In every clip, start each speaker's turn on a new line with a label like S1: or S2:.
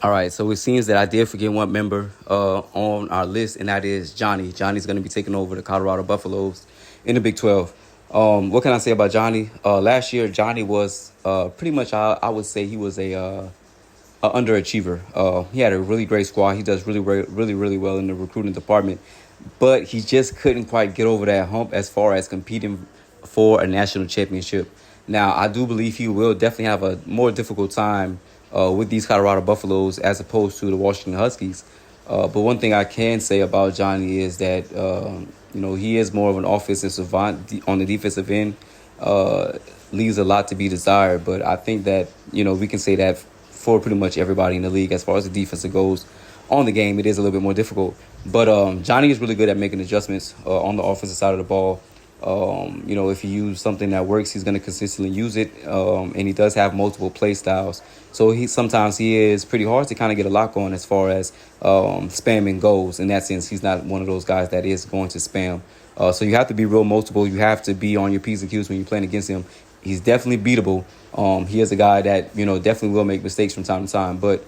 S1: All right, so it seems that I did forget one member on our list, and that is Johnny. Johnny's going to be taking over the Colorado Buffaloes in the Big 12. What can I say about Johnny? Last year, Johnny was pretty much, I would say he was a underachiever. He had a really great squad. He does really well in the recruiting department, but he just couldn't quite get over that hump as far as competing for a national championship. Now, I do believe he will definitely have a more difficult time with these Colorado Buffaloes as opposed to the Washington Huskies. But one thing I can say about Johnny is that he is more of an offensive savant on the defensive end. Leaves a lot to be desired, but I think that we can say that for pretty much everybody in the league as far as the defense goes. On the game, it is a little bit more difficult. But Johnny is really good at making adjustments on the offensive side of the ball. If you use something that works, he's going to consistently use it. And he does have multiple play styles. So he is pretty hard to kind of get a lock on as far as spamming goes. In that sense, he's not one of those guys that is going to spam. So you have to be real multiple. You have to be on your P's and Q's when you're playing against him. He's definitely beatable. He is a guy that, definitely will make mistakes from time to time. But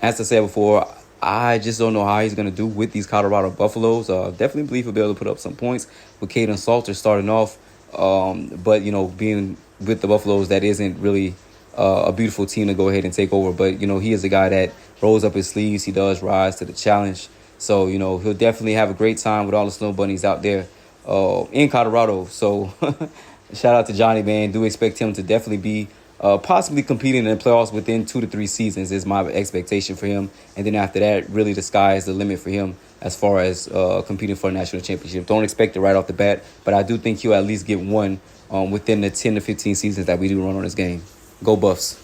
S1: as I said before, I just don't know how he's going to do with these Colorado Buffaloes. Definitely believe he'll be able to put up some points with Caden Salter starting off. But, being with the Buffaloes, that isn't really a beautiful team to go ahead and take over. But, he is a guy that rolls up his sleeves. He does rise to the challenge. So, he'll definitely have a great time with all the Snow Bunnies out there in Colorado. So, shout out to Johnny, man. Do expect him to definitely be possibly competing in the playoffs within 2 to 3 seasons is my expectation for him. And then after that, really the sky is the limit for him as far as competing for a national championship. Don't expect it right off the bat, but I do think he'll at least get one within the 10 to 15 seasons that we do run on this game. Go Buffs.